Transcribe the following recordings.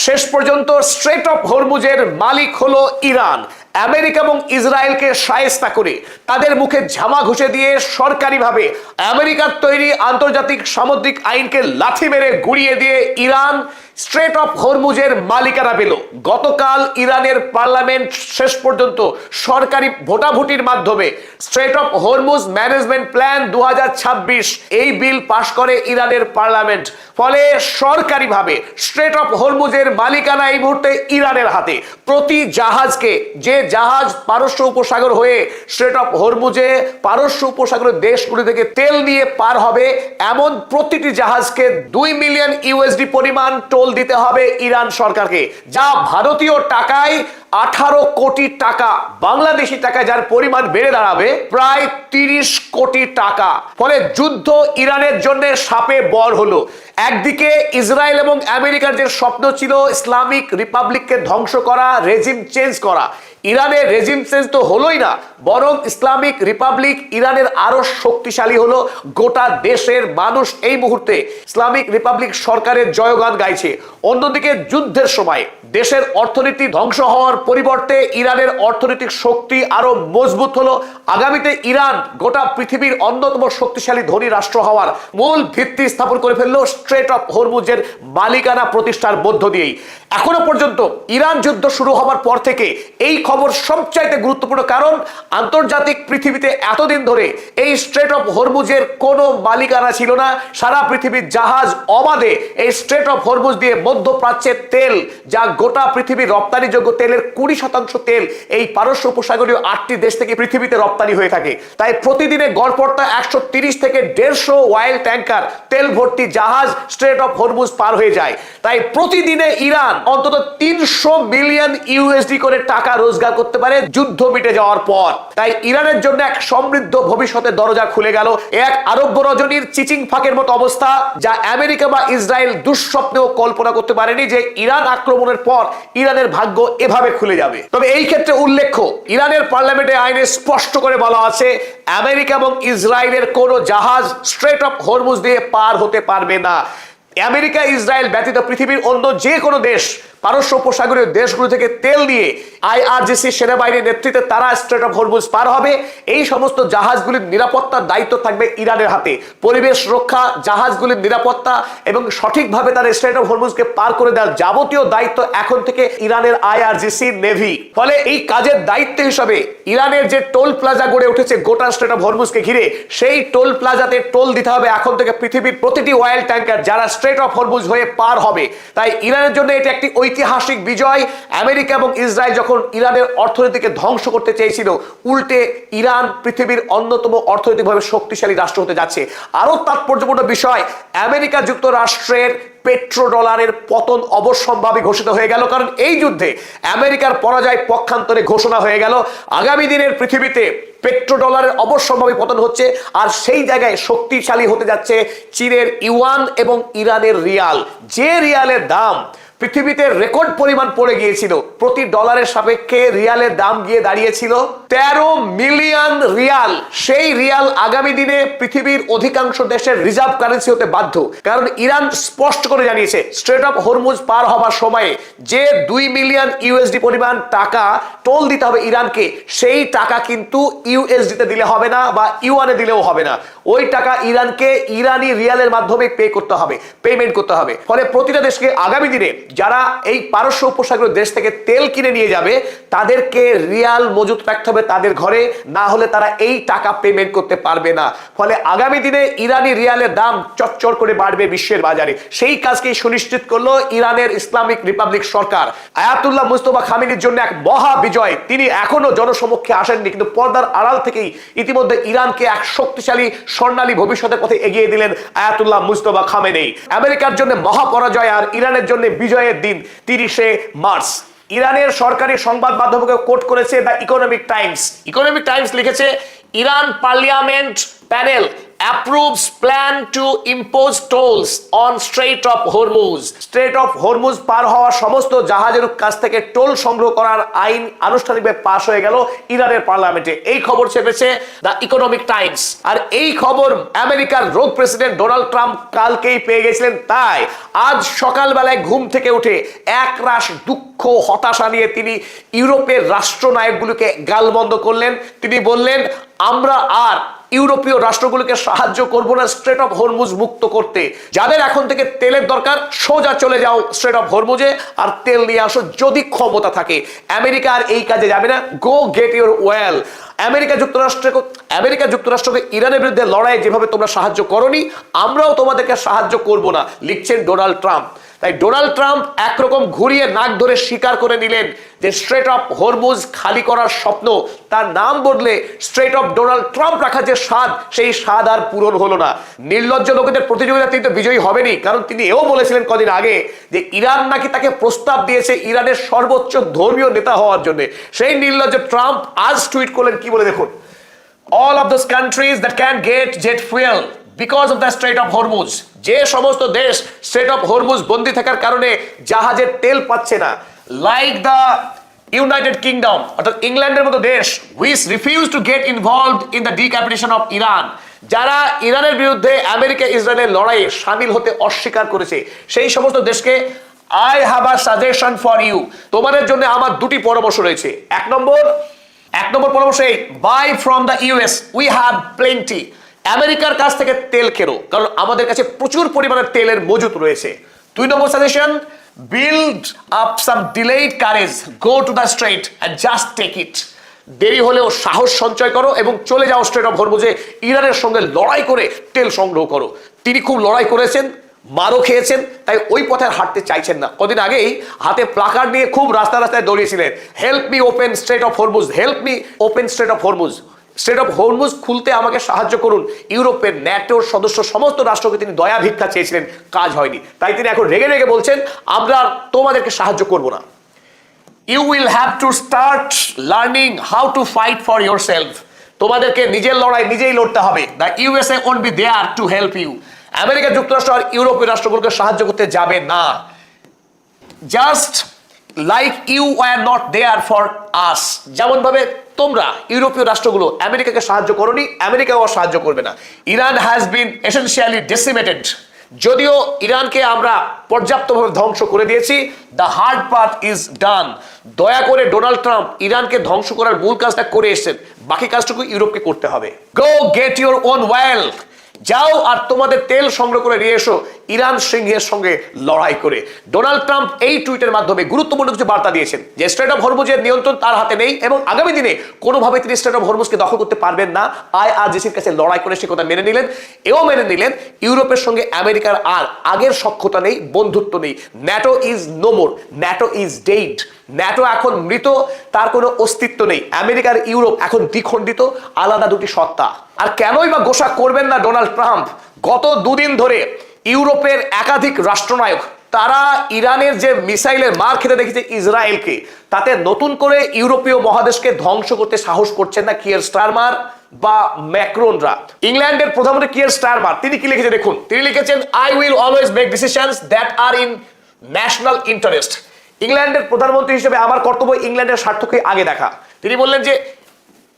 শেষ পর্যন্ত strait of হরমুজের মালিক হলো ইরান। আমেরিকা এবং ইসরায়েলকে শায়েস্তা করে তাদের মুখে ঝামা ঘুষে দিয়ে সরকারিভাবে আমেরিকার তৈরি আন্তর্জাতিক সামুদ্রিক আইনকে লাথি মেরে গুড়িয়ে দিয়ে ইরান স্ট্রেট অফ হরমুজের মালিকানা পেল। গতকাল ইরানের পার্লামেন্ট শেষ পর্যন্ত সরকারি ভোটাভুটির মাধ্যমে straight of Hormuz management plan 2026 এই বিল পাশ করে ইরানের পার্লামেন্ট। ফলে সরকারিভাবে স্ট্রেট অফ হরমুজের মালিকানা এই মুহূর্তে ইরানের হাতে। প্রতি জাহাজকে, যে জাহাজ পারস্য উপসাগর হয়ে স্ট্রেট অফ হরমুজে পারস্য উপসাগরের দেশগুলি থেকে তেল নিয়ে পার হবে, এমন প্রতিটি জাহাজকে 2 মিলিয়ন ইউএসডি পরিমাণ টোল দিতে হবে ইরান সরকারকে, যা ভারতীয় টাকায় 18 কোটি টাকা, বাংলাদেশি টাকায় যার পরিমাণ বেড়ে দাঁড়াবে প্রায় 30 কোটি টাকা। ফলে যুদ্ধ ইরানের জন্য সাপে বর হলো। একদিকে ইসরায়েল এবং আমেরিকার যে স্বপ্ন ছিল ইসলামিক রিপাবলিককে ধ্বংস করা, রেজিম চেঞ্জ করা, ইরানের রেজিম চেঞ্জ তো হলোই না, বরং ইসলামিক রিপাবলিক ইরানের আরো শক্তিশালী হলো। গোটা দেশের মানুষ এই মুহূর্তে ইসলামিক রিপাবলিক সরকারের জয়গান গাইছে। অন্যদিকে যুদ্ধের সময় দেশের অর্থনীতি ধ্বংস হওয়ার পরিবর্তে ইরানের অর্থনৈতিক শক্তি আরো মজবুত হলো। আগামীতে ইরান গোটা পৃথিবীর অন্যতম শক্তিশালী ধনী রাষ্ট্র হওয়ার মূল ভিত্তি স্থাপন করে ফেললো স্ট্রেট অফ হরমুজের মালিকানা প্রতিষ্ঠার মধ্য দিয়েই। এখনো পর্যন্ত ইরান যুদ্ধ শুরু হওয়ার পর থেকে এই খবর সবচাইতে গুরুত্বপূর্ণ, কারণ আন্তর্জাতিক পৃথিবীতে এতদিন ধরে এই স্ট্রেট অফ হরমুজের কোনো মালিকানা ছিল না। সারা পৃথিবীর জাহাজ অবাধে এই স্ট্রেট অফ হরমুজ দিয়ে মধ্যপ্রাচ্যের তেল, যা গোটা পৃথিবীর রপ্তানিযোগ্য তেলের 20% তেল এই পারস্য উপসাগরীয় 8টি দেশ থেকে পৃথিবীতে রপ্তানি হয়ে থাকে। তাই প্রতিদিনে গড়পড়তা 130 থেকে 150 অয়েল ট্যাঙ্কার তেল ভর্তি জাহাজ স্ট্রেট অফ হরমুজ পার হয়ে যায়। তাই প্রতিদিনে ইরান অন্তত 300 মিলিয়ন ইউএসডি করে টাকা রোজগার করতে পারে যুদ্ধ মিটে যাওয়ার পর। তাই ইরানের জন্য এক সমৃদ্ধ ভবিষ্যতের দরজা খুলে গেল। এক আরব্য রজনীর চিচিং ফাঁকের মতো অবস্থা, যা আমেরিকা বা ইসরায়েল দুঃস্বপ্নেও কল্পনা করতে পারেনি যে ইরান আক্রমণের পর ইরানের ভাগ্য এভাবে খুলে যাবে। তবে এই ক্ষেত্রে উল্লেখ্য, ইরানের পার্লামেন্টে আইনে স্পষ্ট করে বলা আছে আমেরিকা এবং ইসরায়েলের কোনো জাহাজ স্ট্রেট অফ হরমুজ দিয়ে পার হতে পারবে না। আমেরিকা ইসরায়েল ব্যতীত পৃথিবীর অন্য যে কোনো দেশ পারস্য উপসাগরীয় দেশগুলো থেকে তেল নিয়ে আইআরজিসি সেনাবাহিনীর নেতৃত্বে তারা স্ট্রেট অফ হরমুজ পার হবে। এই সমস্ত জাহাজগুলির নিরাপত্তার দায়িত্ব থাকবে ইরানের হাতে। পরিবেশ রক্ষা, জাহাজগুলির নিরাপত্তা এবং সঠিকভাবে তারা স্ট্রেট অফ হরমুজকে পার করে দেওয়ার যাবতীয় দায়িত্ব এখন থেকে ইরানের আইআরজিসি নেভি। ফলে এই কাজের দায়িত্ব হিসাবে ইরানের যে টোল প্লাজা গড়ে উঠেছে গোটা স্ট্রেট অফ হরমুজকে ঘিরে, সেই টোল প্লাজাতে টোল দিতে হবে এখন থেকে পৃথিবীর প্রতিটি অয়েল ট্যাঙ্কার যারা স্ট্রেট অফ হরমুজ হয়ে পার হবে। তাই ইরানের জন্য এটা একটি ঐতিহাসিক বিজয়। আমেরিকা এবং ইসরায়েল যখন ইরানের অর্থনীতিকে ধ্বংস করতে চেয়েছিল, উল্টে ইরান পৃথিবীর অন্যতম অর্থনৈতিকভাবে শক্তিশালী রাষ্ট্র হতে যাচ্ছে। আরো তাৎপর্যপূর্ণ বিষয়, আমেরিকা যুক্তরাষ্ট্রের পেট্রো ডলারের পতন অবশ্যম্ভাবী ঘোষিত হয়ে গেল, কারণ এই যুদ্ধে আমেরিকার পরাজয় পক্ষান্তরে ঘোষণা হয়ে গেল। আগামী দিনের পৃথিবীতে পেট্রো ডলারের অবশ্যম্ভাবী পতন হচ্ছে, আর সেই জায়গায় শক্তিশালী হতে যাচ্ছে চীনের ইউয়ান এবং ইরানের রিয়াল। যে রিয়ালের দাম পৃথিবীতে রেকর্ড পরিমাণ পড়ে গিয়েছিল, প্রতি ডলারের সাপেক্ষে রিয়ালের দাম গিয়ে দাঁড়িয়েছিল 13 মিলিয়ন রিয়াল। সেই রিয়াল আগামী দিনে পৃথিবীর অধিকাংশ দেশের রিজার্ভ কারেন্সি হতে বাধ্য, কারণ ইরান স্পষ্ট করে জানিয়েছে স্ট্রেট অফ হরমুজ পার হবার সময়ে যে 2 মিলিয়ন ইউএসডি পরিমাণ টাকা টোল দিতে হবে ইরানকে, সেই টাকা কিন্তু ইউএসডিতে দিলে হবে না বা ইউয়ানে দিলেও হবে না। ওই টাকা ইরানকে ইরানি রিয়ালের মাধ্যমে পেমেন্ট করতে হবে। ফলে প্রতিটা দেশকে আগামী দিনে যারা এই পারস্য উপসাগরীয় দেশ থেকে তেল কিনে নিয়ে যাবে, তাদেরকে রিয়াল মজুত রাখতে হবে তাদের ঘরে, না হলে তারা এই টাকা পেমেন্ট করতে পারবে না। ফলে আগামী দিনে ইরানি রিয়ালের দাম চচ্চর করে বাড়বে বিশ্বের বাজারে। সেই কাজকেই সুনিশ্চিত করলো ইরানের ইসলামিক রিপাবলিক সরকার। আয়াতুল্লাহ মুস্তফা খামেনির জন্য এক মহা বিজয়। তিনি এখনো জনসমক্ষে আসেননি, কিন্তু পর্দার আড়াল থেকেই ইতিমধ্যে ইরানকে এক শক্তিশালী স্বর্ণালী ভবিষ্যতের পথে এগিয়ে দিলেন আয়াতুল্লাহ মুস্তফা খামেনি। আমেরিকার জন্য মহাপরাজয় আর ইরানের জন্য বিজয়ের দিন 30শে মার্চ। ইরানের সরকারি সংবাদ মাধ্যমকে কোট করেছে the Economic Times. Economic Times লিখেছে, Iran parliament panel approves plan to impose tolls on Strait of Hormuz. Strait of Hormuz পার হওয়া সমস্ত জাহাজের কাছ থেকে টোল সংগ্রহ করার আইন আনুষ্ঠানিকভাবে পাশ হয়ে গেল ইরানের পার্লামেন্টে। এই খবর ছেপেছে দ্য ইকোনমিক টাইমস। আর এই খবর আমেরিকার রোগ প্রেসিডেন্ট ডোনাল্ড ট্রাম্প কালকেই পেয়ে গেছিলেন, তাই আজ সকালবেলায় ঘুম থেকে উঠে একরাশ দুঃখ হতাশা নিয়ে তিনি ইউরোপের রাষ্ট্রনায়কগুলোকে গালবন্ধ করলেন। তিনি বললেন, আমরা আর ইউরোপীয় রাষ্ট্রগুলোকে সাহায্য করব না স্ট্রেট অফ হরমুজ মুক্ত করতে। যাদের এখন থেকে তেলের দরকার, সোজা চলে যাও স্ট্রেট অফ হরমুজে আর তেল নিয়ে আসো যদি ক্ষমতা থাকে। আমেরিকা আর এই কাজে যাবে না। গো গেট ইউর ওয়েল। আমেরিকা যুক্তরাষ্ট্রকে ইরানের বিরুদ্ধে লড়াই যেভাবে তোমরা সাহায্য করনি, আমরাও তোমাদেরকে সাহায্য করব না, লিখছেন ডোনাল্ড ট্রাম্প। তাই ডোনাল্ড ট্রাম্প একরকম ঘুরিয়ে নাক ধরে স্বীকার করে নিলেন যে স্ট্রেট অফ হরমুজ খালি করার স্বপ্ন, তার নাম বদলে স্ট্রেট অফ ডোনাল্ড ট্রাম্প রাখার যে স্বাদ, সেই স্বাদ আর পূরণ হলো না। নির্লজ্জ লোকেদের প্রতিযোগিতা তিনি তো বিজয়ী হবেনি, কারণ তিনি এও বলেছিলেন কদিন আগে যে ইরান নাকি তাকে প্রস্তাব দিয়েছে ইরানের সর্বোচ্চ ধর্মীয় নেতা হওয়ার জন্য। সেই নির্লজ্জ ট্রাম্প আজ টুইট করলেন, কি বলে দেখুন, all of those countries that can get jet fuel because of the Strait of Hormuz, যে সমস্ত দেশ স্ট্রেট অফ হরমুজ বন্দী থাকার কারণে জাহাজের তেল পাচ্ছে না, লাইক দ্য ইউনাইটেড কিংডম অর্থাৎ ইংল্যান্ডের মতো দেশ, which refuse to get involved in the decapitation of Iran, যারা ইরানের বিরুদ্ধে আমেরিকা ইসরায়েলের লড়াইয়ে শামিল হতে অস্বীকার করেছে, সেই সমস্ত দেশকে I have a suggestion for you, তোমাদের জন্য আমার দুটি পরামর্শ রয়েছে। এক নম্বর পরামর্শ, buy from the US, we have plenty. আমেরিকার কাছ থেকে তেল কেনো, কারণ আমাদের কাছে প্রচুর পরিমাণের তেলের মজুত রয়েছে। 2 নম্বর suggestion, build up some delayed courage, go to the strait and just take it. দেরি হলেও সাহস সঞ্চয় করো এবং চলে যাও স্ট্রেট অফ হরমুজে, ইরানের সঙ্গে লড়াই করে তেল সংগ্রহ করো। তিনি খুব লড়াই করেছেন, মারও খেয়েছেন, তাই ওই পথে হাঁটতে চাইছেন না। কদিন আগেই হাতে প্লাকার্ড নিয়ে খুব রাস্তায় দৌড়িয়েছিলেন, help me open strait of Hormuz, help me open strait of Hormuz, strait of Hormuz খুলতে আমাকে সাহায্য করুন। ইউরোপের ন্যাটোর সদস্য সমস্ত রাষ্ট্রকে তিনি দয়া ভিক্ষা চেয়েছিলেন, কাজ হয়নি, তাই তিনি এখন রেগে বলছেন, আমরা তোমাদেরকে সাহায্য করব না। You will have to start learning how to fight for yourself. তোমাদেরকে নিজের লড়াই নিজেই লড়তে হবে। The USA won't be there to help you. America যুক্তরাষ্ট্র আর ইউরোপীয় রাষ্ট্রগুলোকে সাহায্য করতে যাবে না। Just like you are not there for us, যেমন ভাবে তোমরা ইউরোপীয় রাষ্ট্রগুলো আমেরিকাকে সাহায্য করোনি, আমেরিকাও সাহায্য করবে না। Iran has been essentially decimated. যদিও ইরানকে আমরা পর্যাপ্তভাবে ধ্বংস করে দিয়েছি, the hard part is done. দয়া করে ডোনাল্ড ট্রাম্প ইরানকে ধ্বংস করার মূল কাজটা করে এসেছেন, বাকি কাজটুকু ইউরোপকে করতে হবে। গো গেট ইউর ওন ওয়েল, যাও আর তোমাদের তেল সংগ্রহ করে নিয়ে এসো ইরান সিংহের সঙ্গে লড়াই করে। ডোনাল্ড ট্রাম্প এই টুইটের মাধ্যমে গুরুত্বপূর্ণ কিছু বার্তা দিয়েছেন যে স্ট্রেট অফ হরমুজের নিয়ন্ত্রণ তার হাতে নেই এবং আগামী দিনে কোনোভাবে তিনি স্ট্রেট অফ হরমুজকে দখল করতে পারবেন না। আইআরজিসির কাছে লড়াই করে সে কথা মেনে নিলেন। এও মেনে নিলেন ইউরোপের সঙ্গে আমেরিকার আর আগের সখ্যতা নেই, বন্ধুত্ব নেই। NATO is no more, NATO is dead. NATO এখন মৃত, তার কোনো অস্তিত্ব নেই। আমেরিকার ইউরোপ এখন দ্বিখণ্ডিত, আলাদা দুটি সত্তা। আর কেনই বা গোসা করবেন না ডোনাল্ড ট্রাম্প? গত দুদিন ধরে ইউরোপের একাধিক রাষ্ট্রনায়ক তারা ইরানের যে মিসাইলের মার খেতে দেখেছে ইসরায়েলকে, তাতে নতুন করে ইউরোপীয় মহাদেশকে ধ্বংস করতে সাহস করছেন না কিয়ার স্টারমার বা ম্যাক্রনরা। ইংল্যান্ডের প্রধানমন্ত্রী কিয়ার স্টারমার তিনি কি লিখেছেন দেখুন, তিনি লিখেছেন, I will always make decisions that are in national interest. ইংল্যান্ডের প্রধানমন্ত্রী হিসেবে আমার কর্তব্য ইংল্যান্ডের স্বার্থকে আগে দেখা। তিনি বললেন যে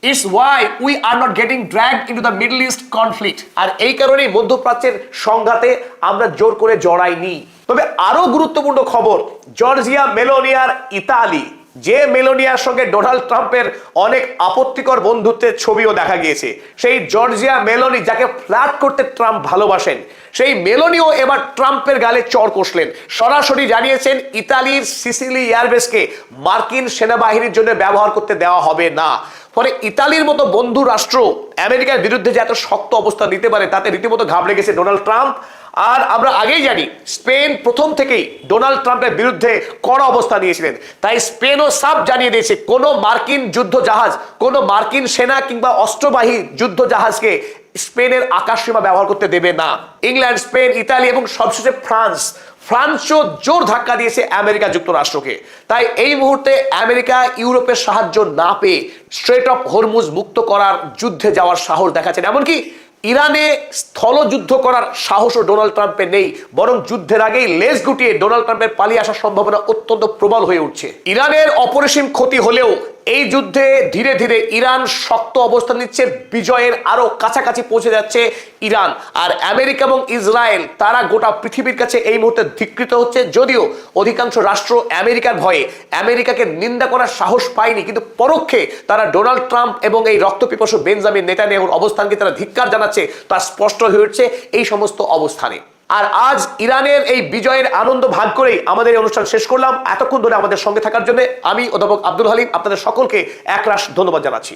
it's why we are not getting dragged into the Middle East conflict. আর এই কারণেই মধ্যপ্রাচ্যের সংঘাতে আমরা জোর করে জড়াইনি। তবে আরো গুরুত্বপূর্ণ খবর, জর্জিয়া মেলোনিয়ার ইতালি, যে মেলোনিয়ার সঙ্গে ডোনাল্ড ট্রাম্পের অনেক আপত্তিকর বন্ধুত্বের ছবিও দেখা গিয়েছে, সেই জর্জিয়া মেলোনি যাকে ফ্ল্যাট করতে ট্রাম্প ভালোবাসেন, সেই মেলোনিও এবার ট্রাম্পের গালে চড় কষলেন। সরাসরি জানিয়েছেন ইতালির সিসিলি এয়ারবেসকে মার্কিন সেনাবাহিনীর জন্য ব্যবহার করতে দেওয়া হবে না। ফলে ইতালির মতো বন্ধু রাষ্ট্র আমেরিকার বিরুদ্ধে যে এত শক্ত অবস্থা নিতে পারে তাতে রীতিমতো ঘাবড়ে গেছে ডোনাল্ড ট্রাম্প। আর আমরা আগেই জানি স্পেন প্রথম থেকেই ডোনাল্ড ট্রাম্পের বিরুদ্ধে কড়া অবস্থা নিয়েছিলেন, তাই স্পেনও সাফ জানিয়ে দিয়েছে কোনো মার্কিন যুদ্ধ জাহাজ, কোনো মার্কিন সেনা কিংবা অস্ত্রবাহী যুদ্ধ জাহাজকে স্পেনের আকাশসীমা ব্যবহার করতে দেবে না। ইংল্যান্ড, স্পেন, ইতালি এবং সবশেষে ফ্রান্সও জোর ধাক্কা দিয়েছে আমেরিকা যুক্তরাষ্ট্রকে। তাই এই মুহূর্তে আমেরিকা ইউরোপের সাহায্য না পেয়ে স্ট্রেট অফ হরমুজ মুক্ত করার যুদ্ধে যাওয়ার সাহস দেখাচ্ছেন। এমনকি ইরানে স্থলযুদ্ধ করার সাহসও ডোনাল্ড ট্রাম্পের নেই, বরং যুদ্ধের আগেই লেজ গুটিয়ে ডোনাল্ড ট্রাম্পের পালিয়ে আসার সম্ভাবনা অত্যন্ত প্রবল হয়ে উঠছে। ইরানের অপরিসীম ক্ষতি হলেও এই যুদ্ধে ধীরে ধীরে ইরান শক্ত অবস্থান নিচ্ছে, বিজয়ের আরো কাছাকাছি পৌঁছে যাচ্ছে ইরান। আর আমেরিকা এবং ইসরায়েল তারা গোটা পৃথিবীর কাছে এই মুহূর্তে ধিক্কৃত হচ্ছে, যদিও অধিকাংশ রাষ্ট্র আমেরিকার ভয়ে আমেরিকাকে নিন্দা করার সাহস পায়নি, কিন্তু পরোক্ষে তারা ডোনাল্ড ট্রাম্প এবং এই রক্তপিপাসু বেঞ্জামিন নেতানিয়াহুর অবস্থানকে তারা ধিক্কার জানাচ্ছে। তা স্পষ্ট হয়ে উঠছে এই সমস্ত অবস্থানে। আর আজ ইরানের এই বিজয়ের আনন্দ ভাগ করেই আমাদের এই অনুষ্ঠান শেষ করলাম। এতক্ষণ ধরে আমাদের সঙ্গে থাকার জন্য আমি অধ্যাপক আব্দুল হালিম আপনাদের সকলকে একরাশ ধন্যবাদ জানাচ্ছি।